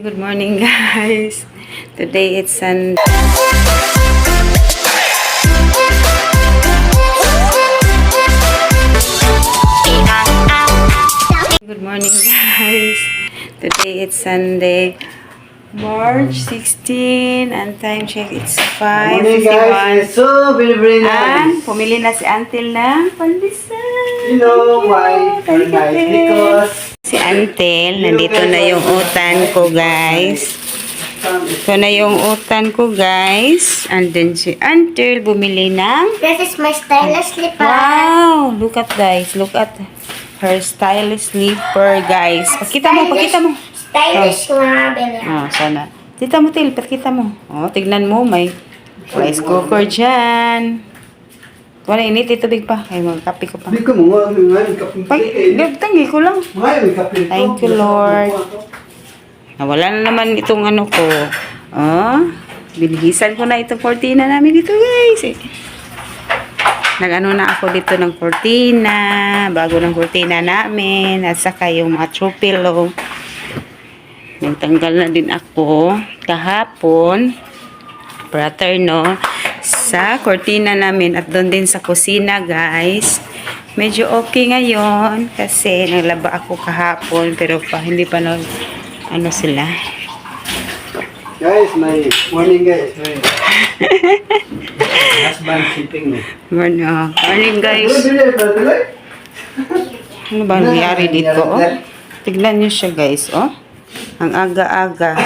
Good morning, guys. Today it's Sunday. Good morning, guys. Today it's Sunday, March 16, and time check it's 5:51. Morning, guys. It's so very And nice. pumili na si Antil ng pandesal. You know why very nice? Because Si Antil, nandito na yung utan ko, guys. Ito na yung utan ko, guys. And then si Antil bumili ng... This is my stylish slipper. Wow! Look at, guys. Look at her stylish slipper, guys. Pakita mo. Stylish nga, Bella. Oh, sana. Tita mo, Til. Pakita mo. Oh, tignan mo. May rice cooker dyan. Wala, init. Tubig pa. Ay, magkape ko pa. hindi ko mo Tangi ko lang. Thank you, Lord. Nawala na naman itong ano ko. Oh, binihisan ko na itong cortina namin dito, guys. Nag-ano na ako dito ng cortina. Bago ng cortina namin. At saka yung mga throw pillow. Nagtanggal na din ako kahapon. Brother, no? Sa cortina namin. At doon din sa kusina, guys. Medyo okay ngayon. Kasi naglaba ako kahapon. Pero hindi pa ano sila. Guys, my morning, guys. Husband sleeping. Morning, guys. Ano ba nangyari dito, oh? Tignan nyo siya, guys, oh. Ang aga-aga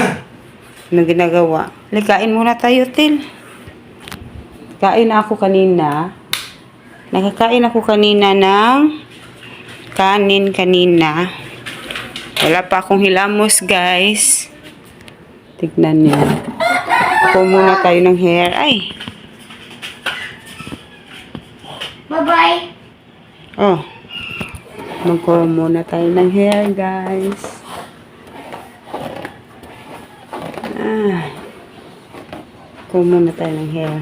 na ginagawa. Likain muna tayo, Til. Kain na ako kanina. Nakakain ako kanina ng kanin kanina. Wala pa akong hilamos, guys. Tignan niyo. Ako muna tayo ng hair. Ay. Bye-bye. Oh. Magkuha muna tayo ng hair, guys. Kuha muna tayo ng hair.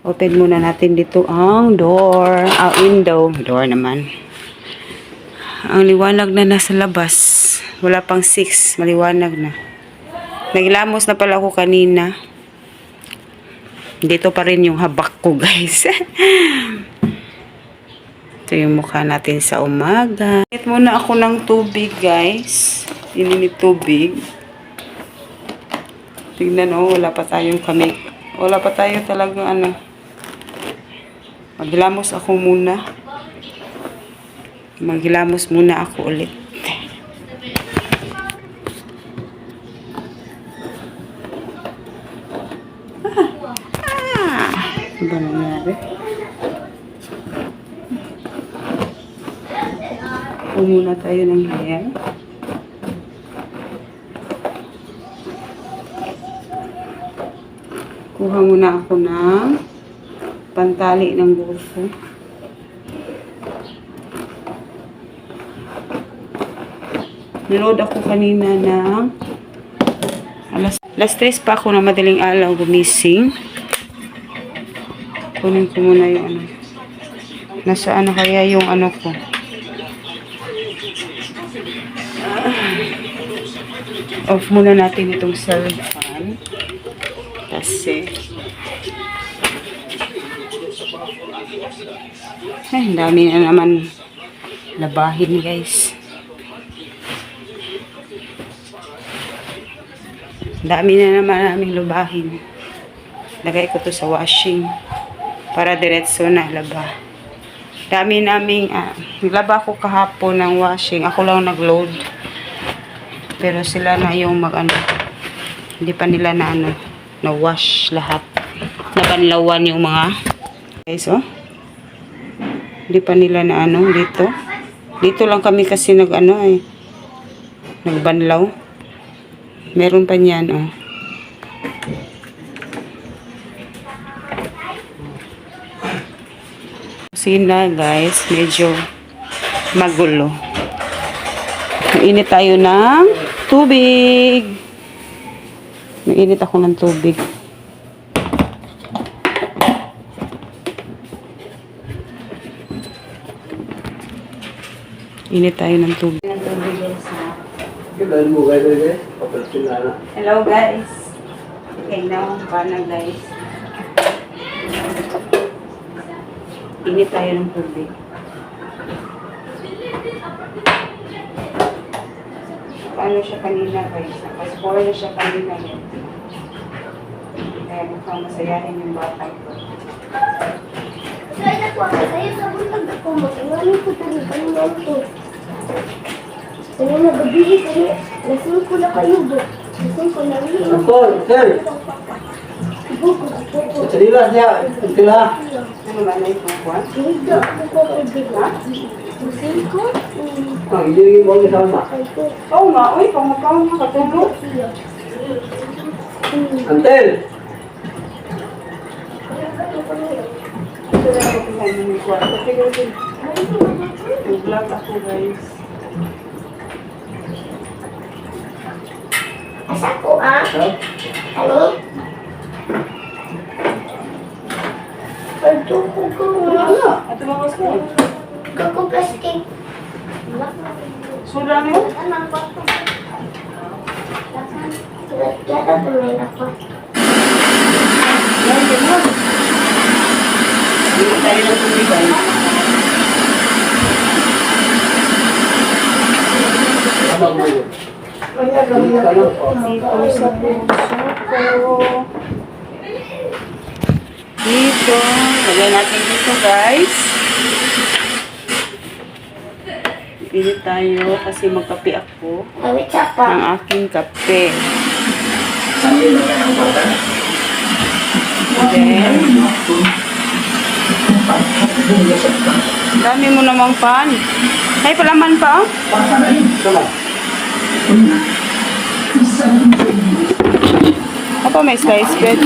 Open muna natin dito ang door. Window. Door naman. Ang liwanag na nasa labas. Wala pang 6. Maliwanag na. Naglamos na pala ako kanina. Dito pa rin yung habak ko, guys. Ito yung mukha natin sa umaga. Init muna ako ng tubig, guys. Ininit tubig. Tignan, oh. Wala pa tayong kamay. Wala pa tayo talagang ano. Maglamos ako muna. Maghilamos muna ako ulit. Ano ba nangyari? Kuha muna tayo ng hair. Kuha muna ako ng pantali ng buhok. Nanood ako kanina ng alas 3 pa ako na madaling araw gumising. Kunin ko muna yung ano. Nasaan na kaya yung ano ko? Off muna natin itong cellphone. Kasi ay, dami na naman labahin, guys. Dami na naman naming lubahin. Lagay ko to sa washing para diretso na laba. Dami naming naglaba ko kahapon ng washing. Ako lang nag-load. Pero sila na yung mag-ano. Hindi pa nila na ano, na-wash lahat. Nabanlawan yung mga guys, oh. Hindi pa nila na ano dito. Dito lang kami kasi nag-ano nagbanlaw. Meron pa niyan, oh. Sina, guys, medyo magulo. Mainit tayo ng tubig. Mainit ako ng tubig. Init tayo ng tubig. Cái lên mua cái đây đấy. Hello guys. Okay, now, paano guys? Init tayo ng tubig. Paano siya kanina guys? Nakaspore na siya kanina. Kaya mukhang masayahin yung bata ko. Kaya ako sa'yo sa buntag ako. Mag-iwanin ko tayo. Kanina ko. Kaya nagabili kayo. Lasing ko na kayo do. Lasing ko na rin. Sir. Buko. Salila siya. Sila. Ano ba na yung kuwan? Hindi ako ko kayo. Lasing ko. Hindi mo kasama. Oo nga, uy, pangakaw na katulog. Antel. Ito na ako pinay ng kwarto. Pero din, nag-vlog ako guys. Asa ko Ano? Ito ko Ano? Ito ba ko sa'yo? Kako plastic. Suda mo? Anong ba ito? Kaya tuloy ako. Yan, yan mo. Dito tayo ng tubig guys. Ano mo yun? Dito sa puso ko. Dito. Lagyan natin dito guys. Pili tayo kasi magkape ako Awit sa ng pa. aking kape. Then, dami mo namang pan. Ay, palaman pa oh. Sama. Ako may slice bread.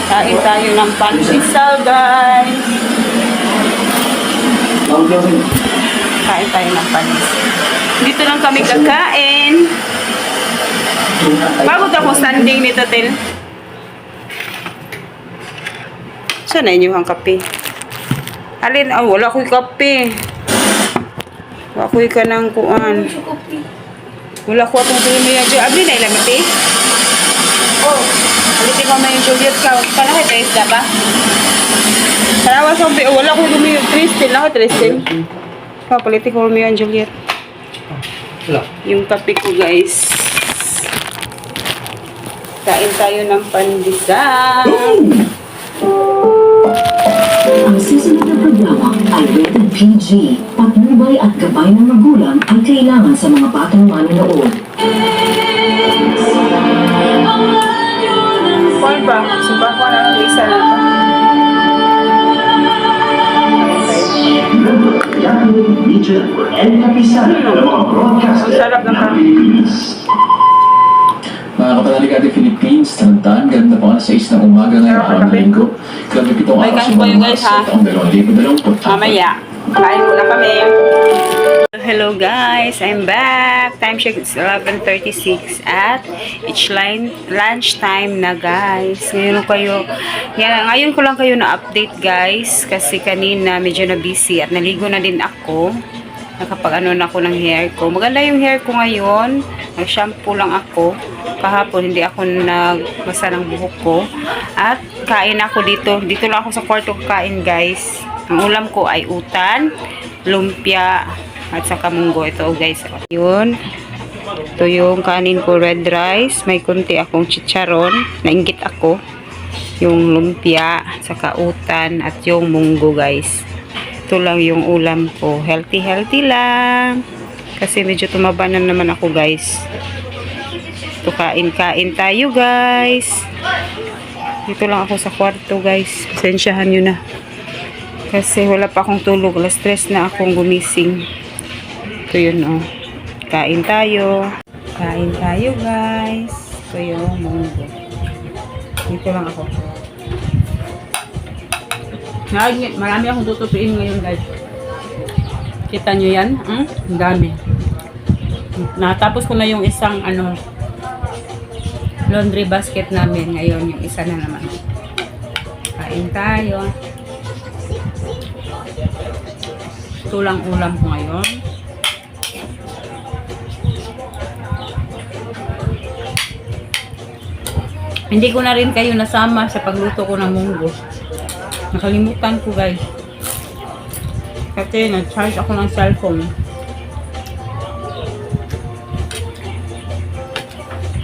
Kain tayo ng pansisal, guys. Kain tayo ng panis. Dito lang kami kakain. Pagod ako standing nito, Tel. Saan na inyo ang kape? Alin? Oh, wala ko'y kape. Wala ko'y ka ng kuan. Wala ko atong tulimiya dyan. Abli na ilang iti? Oh. Alitin ko na yung Juliet ka. Palaki tayo isda ba? Karawa sa ubi. Wala ko lumiyo. Tristin. Lako Tristin. Palitin ko lumiyo ang Juliet. Wala. Yung kape ko guys. Kain tayo ng pandesal. Ang susunod na programa ay rated PG. Patnubay at gabay ng magulang ay kailangan sa mga batang manonood. Kuan ba? Sumpah ko na ng isa na ito. Ang sarap ng kape. Mga kapanaligate Philippines, tandaan, ganda pa sa 6 ng umaga ngayong araw ng linggo. Grabe pitong May araw kain sa po yun, mga guys, sa ha? taong 2020. Mamaya. Kain muna kami. Hello guys, I'm back. Time check is 11:36 at it's lunch time na guys. Ngayon ko lang kayo na update guys kasi kanina medyo na busy at naligo na din ako. Nakapag-ano na ako ng hair ko. Maganda yung hair ko ngayon. Nag-shampoo lang ako. Kahapon hindi ako nagbasa ng buhok ko. At kain ako dito. Dito lang ako sa kwarto kain guys. Ang ulam ko ay utan, lumpia, at saka munggo. Ito guys. Yun. Ito yung kanin ko, red rice. May kunti akong chicharon. Nainggit ako. Yung lumpia, saka utan, at yung munggo guys. Ito lang yung ulam ko. Healthy lang. Kasi medyo tumaba na naman ako guys. Ito kain tayo guys. Dito lang ako sa kwarto guys. Pasensyahan nyo na. Kasi wala pa akong tulog. Alas 3 na akong gumising. Ito yun oh. Kain tayo guys. Ito yung munggo. Dito lang ako. Marami akong tutupiin ngayon guys. Kita nyo yan? Ang dami. Natapos ko na yung isang laundry basket namin. Ngayon yung isa na naman. Kain tayo. Ito lang ulam ko ngayon. Hindi ko na rin kayo nasama sa pagluto ko ng munggo. Nakalimutan ko guys. Kasi nag-charge ako ng cellphone.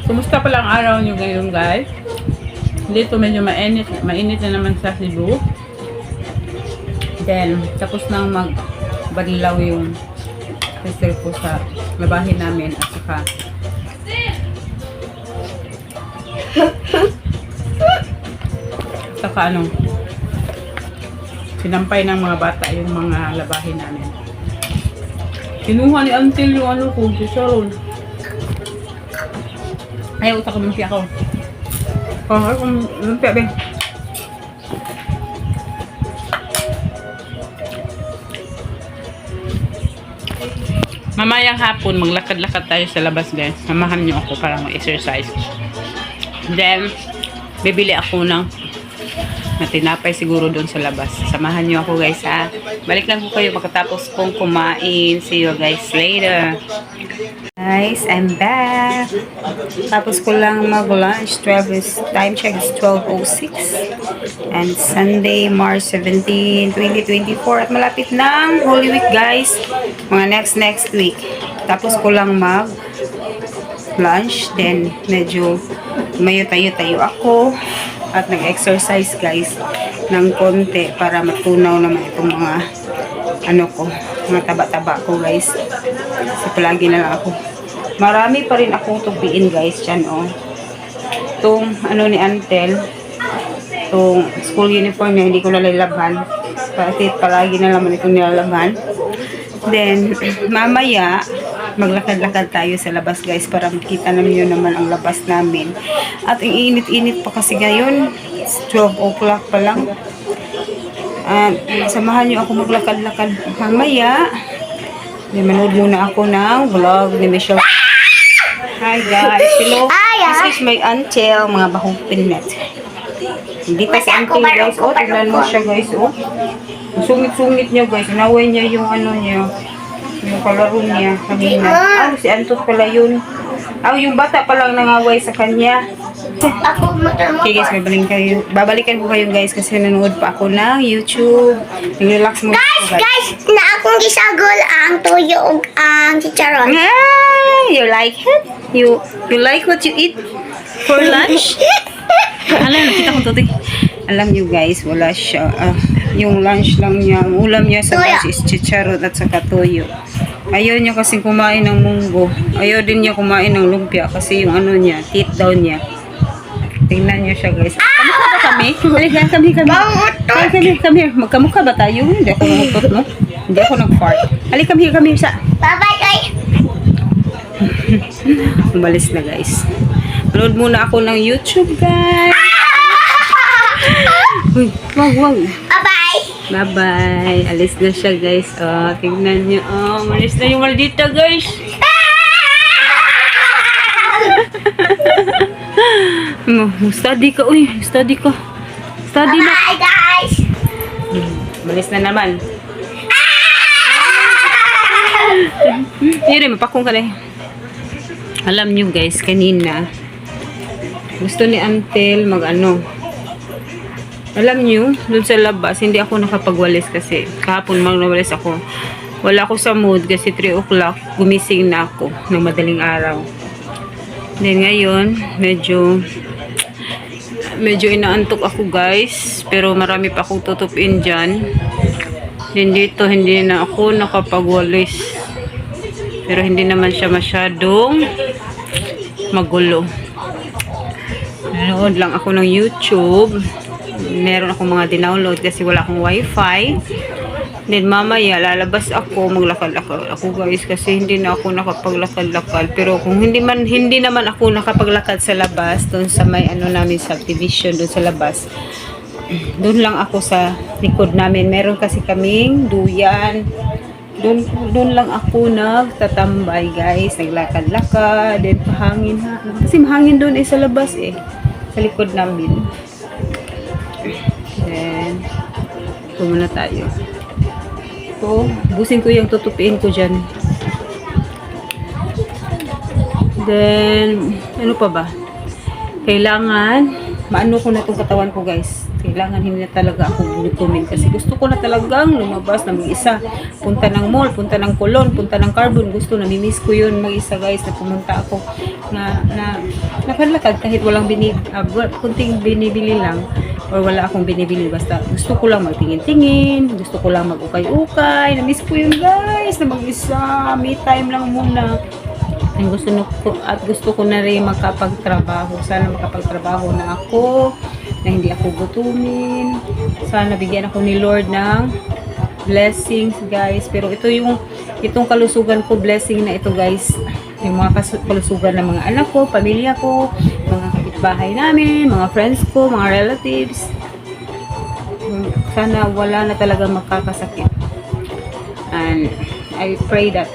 Kumusta pala ang araw nyo ngayon guys? Dito medyo mainit na naman sa Cebu. Then, tapos nang magbadilaw yung sister ko sa labahin namin at saka ano, sinampay ng mga bata yung mga labahin namin. Kinuha ni Until yung ano ko, si Sharon. Ayaw, utak ko lumpia ko. Ayaw kong lumpia, Ben. Mamayang hapon, maglakad-lakad tayo sa labas, guys. Samahan niyo ako para mag-exercise. Then, bibili ako ng tinapay siguro doon sa labas. Samahan niyo ako, guys, ha. Balik lang ko kayo pagkatapos kong kumain. See you guys later. Guys, I'm back. Tapos ko lang mag-lunch. Time check is 12:06. And Sunday, March 17, 2024. At malapit ng Holy Week, guys. Mga next week. Tapos ko lang mag-lunch. Then, medyo tayo ako. At nag-exercise, guys, ng konti para matunaw naman itong mga mga taba-taba ko, guys. Kasi palagi na lang ako. Marami pa rin akong tupiin, guys. Yan, oh. Itong, ni Antel. Itong school uniform niya, hindi ko nalalabhan. Kasi palagi na naman itong nilalabhan. Then, mamaya, maglakad-lakad tayo sa labas, guys, para makita namin yun naman ang labas namin. At ang init-init pa kasi ngayon. It's 12 o'clock pa lang. At samahan nyo ako maglakad-lakad mamaya. Then, manood muna ako ng vlog ni Michelle. Hi, guys. Hello. This is my Until, mga bahong pinet. Hindi pa si Until, guys. Oh, tignan mo siya, guys. Oh. Sungit-sungit niya, guys. Inaway niya yung niya. Yung kalaro niya kanina. Si Antot pala yun. Yung bata palang nangaway sa kanya. Okay, guys, babalikan ko kayo, guys, kasi nanood pa ako ng YouTube. Nag-relax mo. Guys, na akong gisagol ang tuyo ug ang chicharon. You like it? You like what you eat for lunch? Nakita ko to. Alam nyo, guys, wala siya. Yung lunch lang niya, ang ulam niya sa lunch is chicharon at saka toyo. Ayaw niya kasi kumain ng munggo. Ayaw din niya kumain ng lumpia kasi yung niya, teeth down niya. Tingnan niyo siya, guys. Kamukha ba kami? Halika, kami. Come here. Magkamukha ba tayo? Hindi ako nangutot, no? Hindi ako nag-fart. Halika, kami sa... Bye-bye, guys. Umalis na, guys. Manood muna ako ng YouTube, guys. Uy, wag. Bye-bye. Bye-bye. Alis na siya, guys. Oh, tingnan niyo. Oh, umalis na yung maldita, guys. Study ka, uy. Study na. Bye, guys. Umalis na naman. Hindi, mapakong ka na. Alam niyo, guys, kanina gusto ni Antel alam niyo, dun sa labas hindi ako nakapagwalis kasi kahapon magwalis ako. Wala ako sa mood kasi 3 o'clock gumising na ako ng madaling araw. Then ngayon medyo inaantok ako, guys, pero marami pa akong tutupin dyan. Then dito hindi na ako nakapagwalis, pero hindi naman siya masyadong magulo. Nanood lang ako ng YouTube. Meron akong mga dinownload kasi wala akong wifi. Then mamaya lalabas ako, maglakad-lakad ako, guys, kasi hindi na ako nakapaglakad-lakad. Pero kung hindi naman ako nakapaglakad sa labas, doon sa may namin subdivision doon sa labas, doon lang ako sa likod namin. Meron kasi kaming duyan. Doon lang ako nagtatambay, guys. Naglakad-lakad, then pahangin ha. Kasi mahangin doon sa labas sa likod namin. Then muna tayo. So, busin ko yung tutupiin ko dyan. Then ano pa ba? kailangan maano ko na itong katawan ko guys. Kailangan hindi na talaga ako gutumin kasi gusto ko na talagang lumabas na mag-isa. Punta ng mall, punta ng Colon, punta ng Carbon. Gusto na mimiss ko yun mag-isa guys na pumunta ako na nakalakad kahit walang kunting binibili lang or wala akong binibili. Basta gusto ko lang magtingin-tingin, gusto ko lang mag-ukay-ukay. Na-miss ko yun guys na mag-isa. Me time lang muna. Ang gusto ko na rin makapagtrabaho. Sana makapagtrabaho na ako na hindi ako gutumin. Sana bigyan ako ni Lord ng blessings guys. Pero itong kalusugan ko, blessing na ito guys. Yung mga kalusugan ng mga anak ko, pamilya ko, mga kapitbahay namin, mga friends ko, mga relatives. Sana wala na talaga makakasakit. And I pray that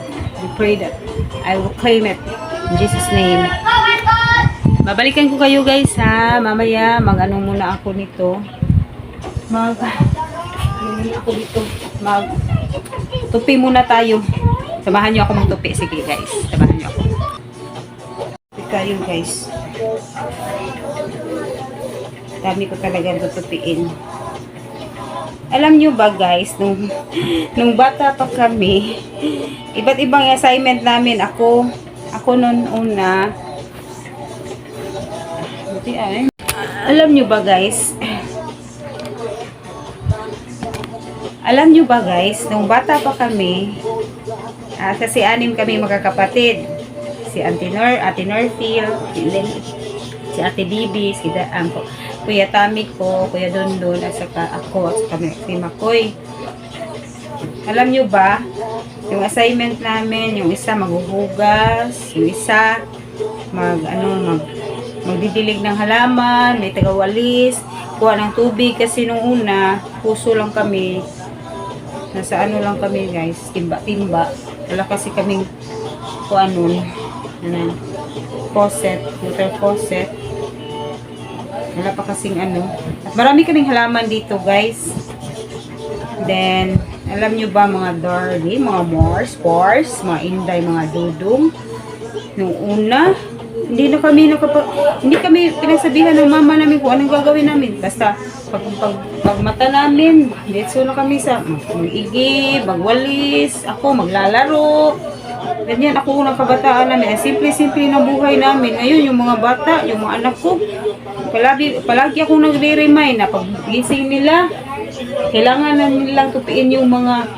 I will claim it in Jesus name. Babalikan ko kayo guys ha. Mamaya mag-ano muna ako nito. Tupi muna tayo. Samahan niyo ako magtupi. Sige guys. Samahan niyo ako. Tupi kayo guys. Dami ko talaga tutupiin. Alam nyo ba guys, nung bata pa kami, iba't ibang assignment namin. Ako noon una, alam nyo ba guys, nung bata pa kami, kasi 6 kami magkakapatid. Si Ate Norfil, si Ate Bibi, si Kuya Tami ko, Kuya Dondon, at saka ako, at saka si Makoy. Alam nyo ba, yung assignment namin, yung isa maghuhugas, yung isa magdidilig ng halaman, may tagawalis, kuha ng tubig, kasi nung una, puso lang kami, nasa ano lang kami guys, timba-timba. Wala kasi kaming faucet, water faucet. Wala pa kasing At marami kaming halaman dito guys. Then, alam nyo ba mga Darby, mga Mors, mga Inday, mga Dudong. Nung una, hindi kami pinagsabihan ng mama namin kung anong gagawin namin. Basta, pag mata namin, ditso na kami sa mag-igi, magwalis, ako maglalaro. Ganyan ako ng kabataan namin. Simple-simple na buhay namin. Ngayon, yung mga bata, yung mga anak ko, palagi akong nagre-remind na pag gising nila, kailangan na nilang tupiin yung mga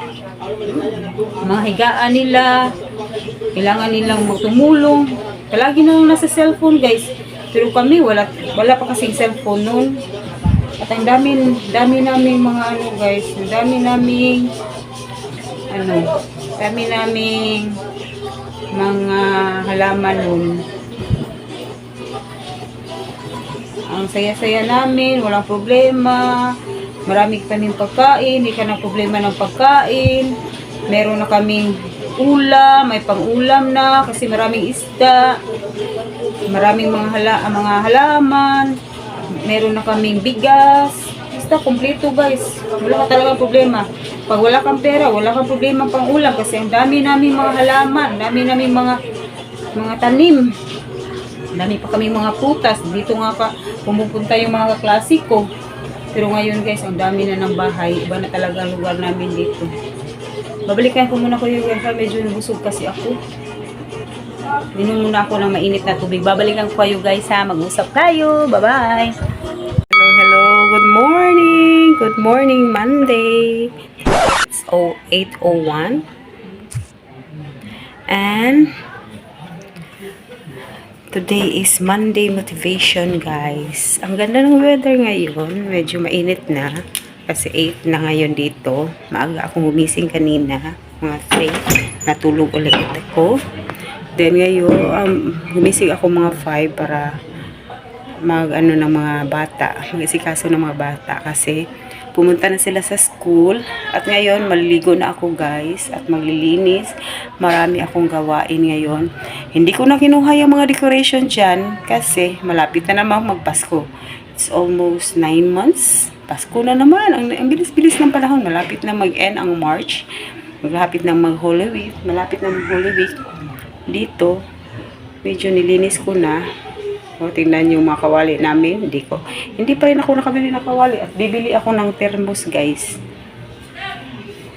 higaan nila. Kailangan nilang tumulong. Palagi na lang nasa cellphone guys. Pero kami, wala pa kasing cellphone noon. At ang dami naming mga guys. Ang dami naming mga halaman nun. Ang saya-saya namin, walang problema. Marami kaming pagkain, hindi ka na problema ng pagkain. Meron na kaming ulam, may pang-ulam na kasi maraming isda. Maraming mga halaman. Meron na kaming bigas. Basta kompleto guys. Wala ka talagang problema. Pag wala kang pera, wala kang problema pang ulam kasi ang dami namin mga halaman, dami namin mga tanim. Dami pa kami mga prutas. Dito nga pa pumupunta yung mga klasiko. Pero ngayon guys, ang dami na ng bahay. Iba na talaga ang lugar namin dito. Babalikan ko muna ko yung guys. Medyo nabusog kasi ako. Inom muna ako ng mainit na tubig. Babalikan ko kayo guys ha. Mag-usap tayo. Bye-bye. Hello. Good morning. Good morning Monday. It's 8:01. And today is Monday motivation guys. Ang ganda ng weather ngayon. Medyo mainit na. Kasi 8 na ngayon dito. Maaga akong gumising kanina. Mga 3. Natulog ulit ako. Then ngayon, gumising ako mga 5 para ng mga bata. Mag-isikaso ng mga bata. Kasi pumunta na sila sa school. At ngayon, maliligo na ako guys. At maglilinis. Marami akong gawain ngayon. Hindi ko na kinuha yung mga decoration dyan. Kasi malapit na naman magpasko. It's almost 9 months. Pasko na naman. Ang bilis-bilis ng panahon. Malapit na mag-end ang March. Malapit na mag-Holy Week. Malapit na mag-Holy Week. Dito, medyo nilinis ko na. O, tingnan yung mga kawali namin. Hindi pa rin ako nakabili ng kawali. At bibili ako ng thermos, guys.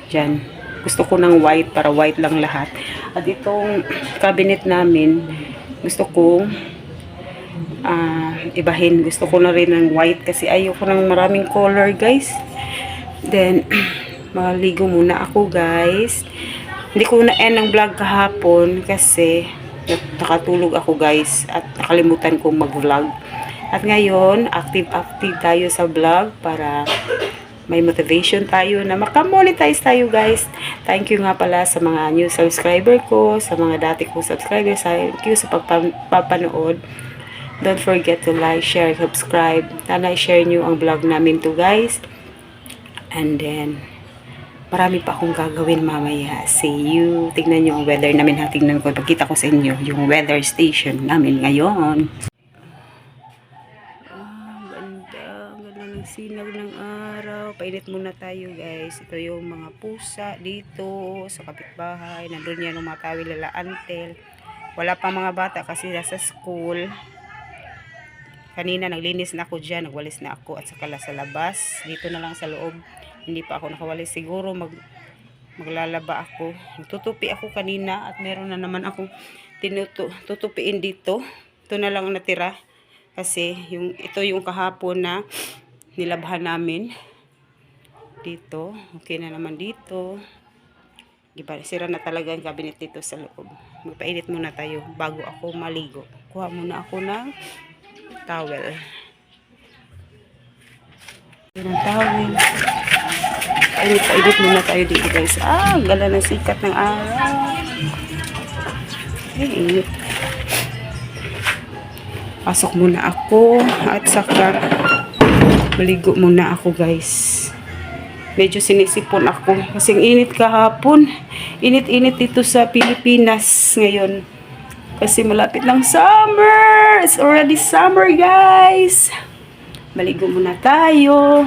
Diyan. Gusto ko ng white para white lang lahat. At itong cabinet namin, gusto kong ibahin. Gusto ko na rin ng white kasi ayoko ng maraming color, guys. Then, maligo muna ako, guys. Hindi ko na-end ang vlog kahapon kasi nakatulog ako, guys, at nakalimutan kong mag-vlog. At ngayon, active tayo sa vlog para may motivation tayo na makamonetize tayo, guys. Thank you nga pala sa mga new subscriber ko, sa mga dati kong subscribers. Thank you sa pagpapanood. Don't forget to like, share, subscribe. Sana i-share nyo ang vlog namin to, guys. And then, marami pa akong gagawin mamaya. See you. Tignan nyo ang weather namin. Tignan ko. Pagkita ko sa inyo yung weather station namin ngayon. Ganda. Ganda ng sinag ng araw. Painit muna tayo, guys. Ito yung mga pusa dito sa kapitbahay. Nandun yan yung mga tawil lalaantel. Wala pa mga bata kasi nasa school. Kanina naglinis na ako dyan. Nagwalis na ako at saka sa labas. Dito na lang sa loob. Hindi pa ako nakawalis. Siguro maglalaba ako. Tutupi ako kanina at meron na naman akong tutupiin dito. Ito na lang natira. Kasi ito yung kahapon na nilabhan namin. Dito. Okay na naman dito. Diba? Sira na talaga ang cabinet dito sa loob. Magpainit muna tayo bago ako maligo. Kuha muna ako ng towel. Ng towel. Painit muna tayo dito, guys. Ang ganda ng sikat ng araw. Init. Pasok muna ako at saka maligo muna ako, guys. Medyo sinisipon ako kasi init kahapon. Init-init dito sa Pilipinas ngayon. Kasi malapit lang summer. It's already summer, guys. Maligo muna tayo.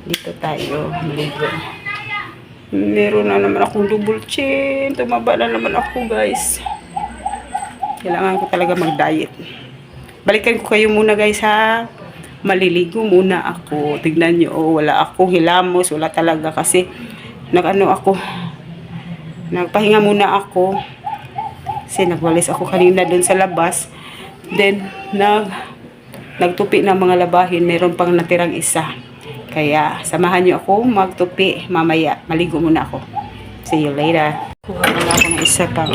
Dito tayo, maligo. Meron na naman akong double chin. Tumaba na naman ako, guys. Kailangan ko talaga mag-diet. Balikan ko kayo muna, guys, ha. Maliligo muna ako. Tignan nyo, oh, wala akong hilamos. Wala talaga kasi nagpahinga muna ako. Kasi nagwalis ako kanina dun sa labas. Then, nagtupi ng mga labahin. Meron pang natirang isa. Kaya, samahan nyo ako magtupi mamaya. Maligo muna ako. See you later. Kuha muna ako ng isa pang.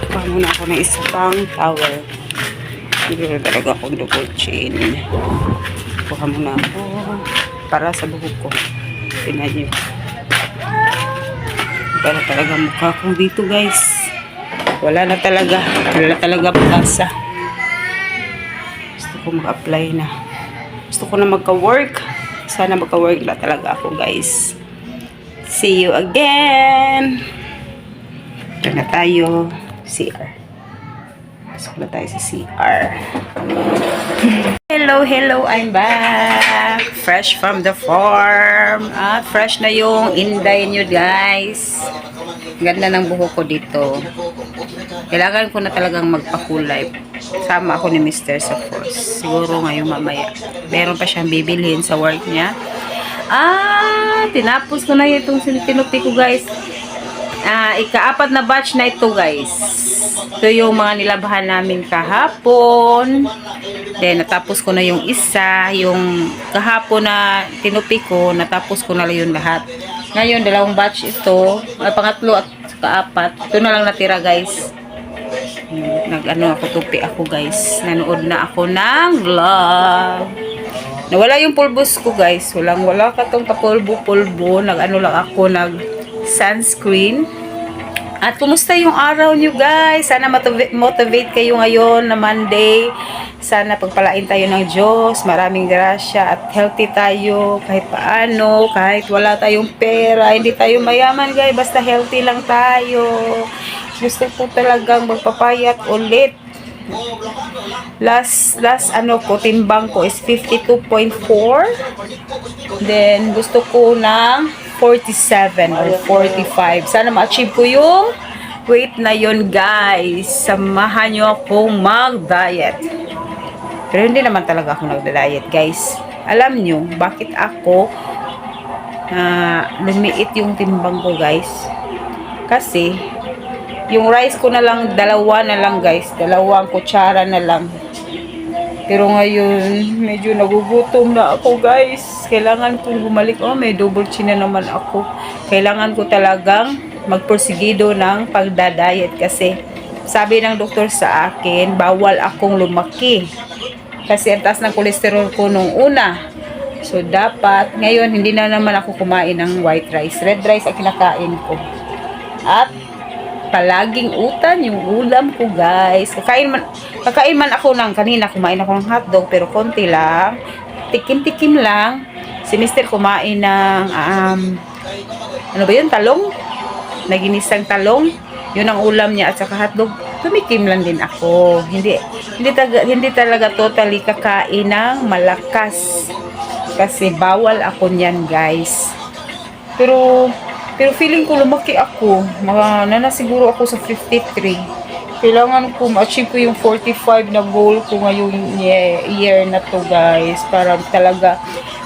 Kuha muna ako ng isa pang towel. Hindi na talaga akong double chin. Kuha muna ako para sa buhok ko. Tingnan nyo. Para talaga mukha ko dito, guys. Wala na talaga pag-asa. Gusto ko mag-apply na. Gusto ko na magka-work. Sana magka-work na talaga ako, guys. See you again. Ito na tayo. CR. Pasok na tayo sa CR. Hello, I'm back. Fresh from the farm. Fresh na yung inday nyo, guys. Ganda ng buhok ko dito. Kailangan ko na talagang magpakulay. Sama ako ni Mr. sa force. Siguro ngayong mamaya. Meron pa siyang bibilhin sa work niya. Tinapos ko na itong tinupi ko, guys. Ika-4 na batch na ito, guys. Ito yung mga nilabhan namin kahapon. Then, natapos ko na yung isa. Yung kahapon na tinupi ko, natapos ko na lang yung lahat. Ngayon, 2 batch ito. Pangatlo at ka-4. Ito na lang natira, guys. Tupi ako, guys. Nanood na ako ng vlog. Nawala yung pulbos ko, guys. Wala katong kapulbo-pulbo. Lang ako, sunscreen. At kumusta yung araw nyo, guys? Sana motivate kayo ngayon na Monday. Sana pagpalain tayo ng Diyos. Maraming grasya at healthy tayo kahit paano. Kahit wala tayong pera, hindi tayo mayaman, guys. Basta healthy lang tayo. Gusto ko talagang magpapayat ulit. Last timbang ko is 52.4. Then, gusto ko ng 47 or 45. Sana ma-achieve ko yung weight na yon guys. Samahan nyo akong mag-diet. Pero hindi naman talaga ako nagda-diet guys. Alam nyo, bakit ako lumiit yung timbang ko guys? Kasi, yung rice ko na lang, dalawa na lang guys. 2 kutsara na lang. Pero ngayon, medyo nagugutom na ako guys. Kailangan kong bumalik. Oh, may double chin na naman ako. Kailangan ko talagang magporsigido ng pagda-diet kasi sabi ng doktor sa akin, bawal akong lumaki. Kasi ang taas ng kolesterol ko nung una. So, dapat, ngayon, hindi na naman ako kumain ng white rice. Red rice ang kinakain ko. At, palaging utan yung ulam ko guys. Kakain man ako ng kanina, kumain ako ng hotdog pero konti lang, tikim-tikim lang. Si Mr. kumain ng ano ba yun, talong, naginisang talong, yun ang ulam niya at saka hotdog. Tumikim lang din ako, hindi talaga totally kakain ng malakas kasi bawal ako niyan guys. Pero feeling ko lumaki ako. Siguro ako sa 53. Kailangan ko ma-achieve ko yung 45 na goal ko ngayong year na to guys. Para talaga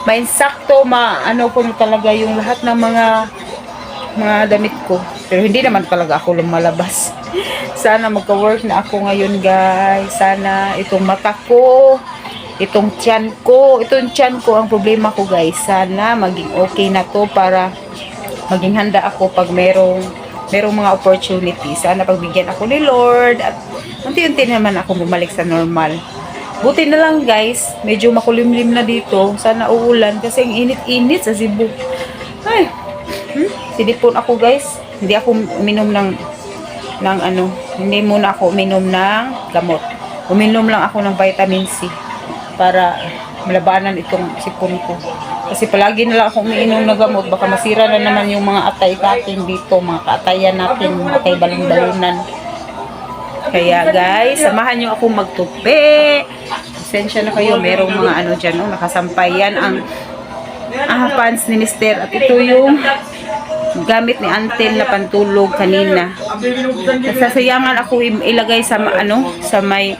ma-insakto, ano ko talaga yung lahat ng mga damit ko. Pero hindi naman talaga ako lumalabas. Sana magka-work na ako ngayon guys. Sana itong mata ko, itong tiyan ko ang problema ko guys. Sana maging okay na to para maging handa ako pag merong mga opportunity. Sana pagbigyan ako ni Lord at unti-unti naman ako bumalik sa normal. Buti na lang guys, medyo makulimlim na dito. Sana uulan kasi ang init-init sa Cebu. Ay, sinipon ako guys. Hindi ako uminom ng hindi muna ako uminom ng gamot. Uminom lang ako ng vitamin C para malabanan itong sipon ko. Kasi palagi na lang akong umiinom ng gamot, baka masira na naman yung mga atay natin dito, mga kaatayan natin, mga atay balon-balunan. Kaya guys, samahan nyo akong magtupi. Pasensya na kayo, merong mga dyan, nakasampay yan ang pants ni Mr. At ito yung gamit ni Antel na pantulog kanina. Nasasayangan ako ilagay sa may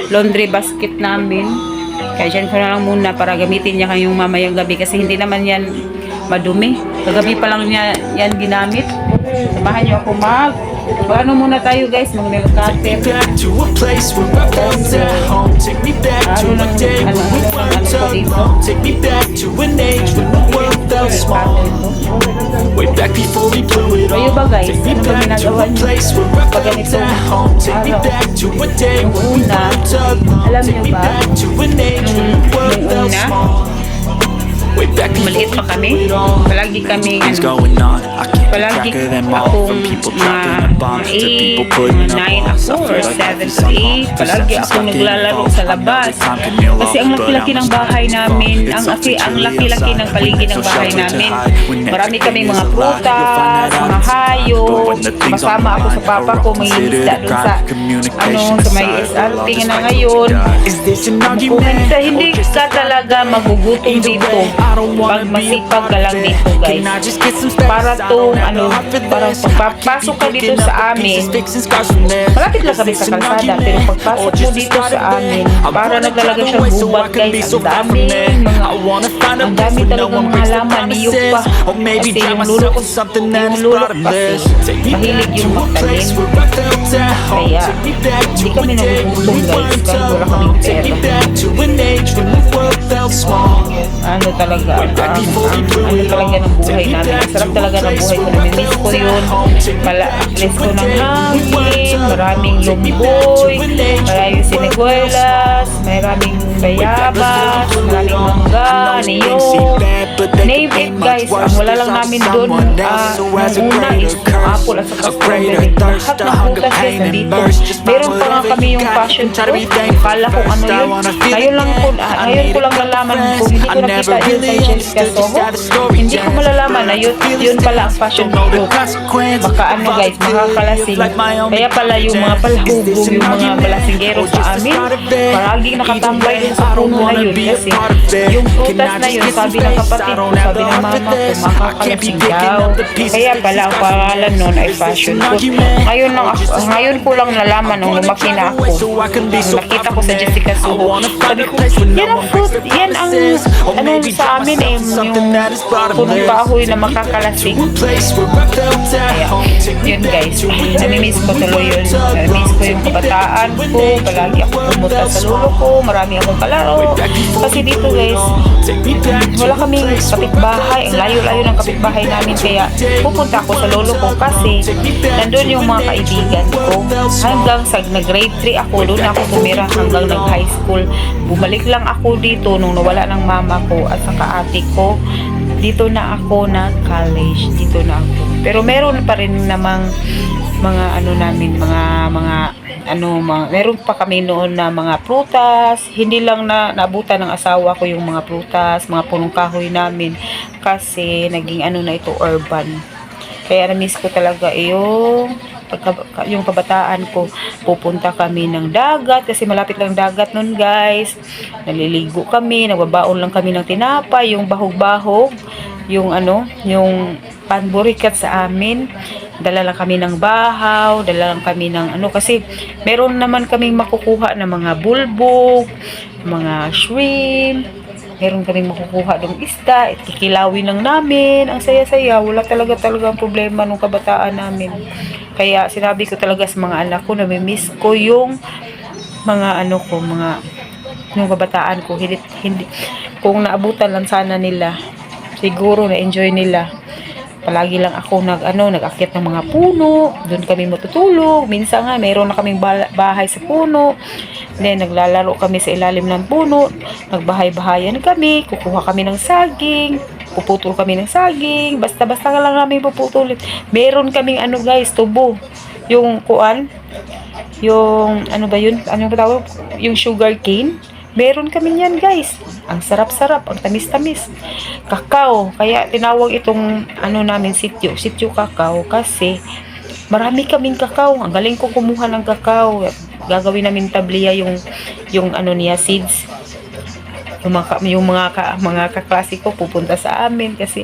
laundry basket namin. Kaya dyan ko na lang muna para gamitin niya kayong mamayang gabi kasi hindi naman yan madumi. Kagabi pa lang niya yan ginamit. Samahan niyo ako ano muna tayo guys, mag-melkate. Take me back to a place where I felt at home. Take me back to a day when we weren't alone. Take me back to an age when the world felt small. Way back before we blew it Kayo all. ba guys, Take me ano ba back to ginagawa a niyo place where I pag felt ganito at home. Take me back to a day when we weren't alone. alam Take niyo me ba, back to an age when the world felt small. Way back maliit pa before we kami, blew it all. palagi kami Things going on, I can't keep palagi track of them all. akong From people dropping the bombs to people putting up 9 walls. I ako or feel like 7 life's to 8 palagi ako naglalaro sa labas kasi ang laki-laki ng bahay namin, ang laki-laki ng paligid ng bahay namin. Marami kaming mga prutas, mga hayop. Kasama ako sa papa ko, may isda dun sa sa may SRT na ngayon. Kung hindi ka talaga magugutom dito pag masipag ka lang dito guys. Para tong parang pagpapasok ka dito sa amin, malapit lang kami sa kalsada, pero pagpasok mo dito sa amin, para naglalagay siyang gubat guys. Ang dami talagang mga halaman, niyog pa. Kasi yung lulo ko kasi mahilig yung magtanim. Kaya hindi kami nagugutom guys kahit wala kaming pera. Ano talaga ng buhay namin. Ang sarap talaga ng buhay ko. Namimiss ko yun. Miss ko ng hangin, maraming lumboy, maraming siniguelas, maraming bayabas, maraming mangga, niyog. Name it guys. Ang wala lang namin doon nung una is apple at saka strawberry. Lahat ng putas guys nandito. Meron pa nga kami yung passion fruit. Akala kong ano yun. Ngayon ko lang nalaman kung hindi ko nakita yun kay Jessica Soho. Hindi ko malalaman na yun pala ang passion fruit. Baka guys, makakalasing. Kaya pala yung mga palahubog, yung mga balasinggero sa amin, paraging nakatambay din sa puno na yun. Kasi yung prutas na yun, sabi ng kapatid ko, sabi ng mama ko, makakalasing daw. Kaya pala ang pangalan noon ay fashion ko. Ngayon ko lang nalaman nung lumaki na ako. Nung nakita ko sa Jessica Soho. Sabi ko, yan ang fruit, yan ang ano sa amin eh, yung punong kahoy na makakalasing. Kaya, yun guys, namimiss ko tuloy yun. Namimiss ko yung kabataan ko. Palagi ako pumunta sa lolo ko. Marami akong kalaro. Kasi dito guys, wala kaming kapitbahay. Ang layo-layo ng kapitbahay namin. Kaya pupunta ako sa lolo ko kasi nandun yung mga kaibigan ko. Hanggang sa nag-grade 3 ako, doon ako tumira hanggang nag-high school. Bumalik lang ako dito nung nawala ng mama ko at saka ate ko. Dito na ako college. Dito na ako. Pero meron pa rin namang mga ano namin, meron pa kami noon na mga prutas. Hindi lang naabutan ng asawa ko yung mga prutas, mga punong kahoy namin kasi naging ano na ito, urban. Kaya na-miss ko talaga yung kabataan ko. Pupunta kami ng dagat kasi malapit lang dagat nun guys. Naliligo kami, nagbabaon lang kami ng tinapay, yung bahog-bahog, yung panburikat sa amin. Dala lang kami ng bahaw, dala lang kami ng kasi meron naman kaming makukuha ng mga bulbog, mga shrimp, meron kaming makukuha ng isda, at kikilawin lang namin. Ang saya-saya, wala talagang problema nung kabataan namin. Kaya sinabi ko talaga sa mga anak ko, namimiss ko yung mga yung kabataan ko. Hindi kung naabutan lang sana nila, siguro na-enjoy nila. Palagi lang ako nag-akyat ng mga puno, doon kami matutulog. Minsan nga mayroon na kaming bahay sa puno. Then naglalaro kami sa ilalim ng puno, nagbahay-bahayan kami, kukuha kami ng saging, puputol kami ng saging, basta-basta lang namin puputulin. Meron kaming guys, tubo. Yung yung ba yun? Ano ba tawag? Yung sugar cane. Meron kami yan guys. Ang sarap-sarap, ang tamis-tamis. Kakao. Kaya tinawag itong namin sityo kakao kasi marami kaming kakao. Ang galing ko kumuha ng kakao. Gagawin namin tabliya yung niya seeds. Yung mga kaklase ko pupunta sa amin kasi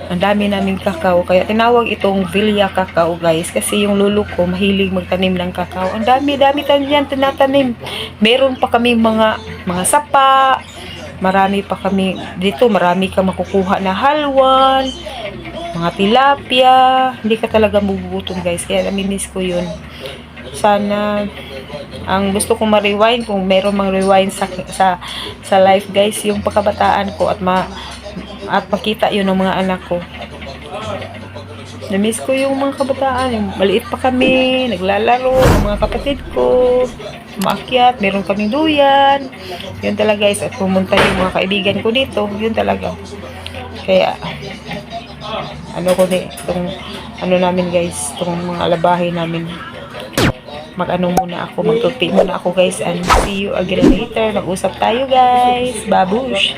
ang dami naming kakao. Kaya tinawag itong Villa Kakao guys kasi yung lolo ko mahilig magtanim ng kakao. Ang dami yan tinatanim. Meron pa kami mga sapa. Marami pa kami dito, marami kang makukuha na halwan, mga tilapia. Hindi ka talaga magugutom guys. Kaya namimiss ko yun. Sana ang gusto kong ma-rewind, kung meron mang rewind sa life guys, yung pagkabataan ko at makita yun ng mga anak ko. Na-miss ko yung mga kabataan, yung maliit pa kami, naglalaro, ng mga kapatid ko, umakyat, meron kaming duyan. Yun talaga guys, at pumunta yung mga kaibigan ko dito, yun talaga. Kaya namin guys, itong mga alabahin namin. Mag-muna ako, mag-toothpaste muna ako guys, and see you again later. Mag-usap tayo guys. Babush!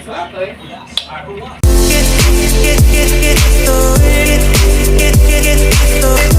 Get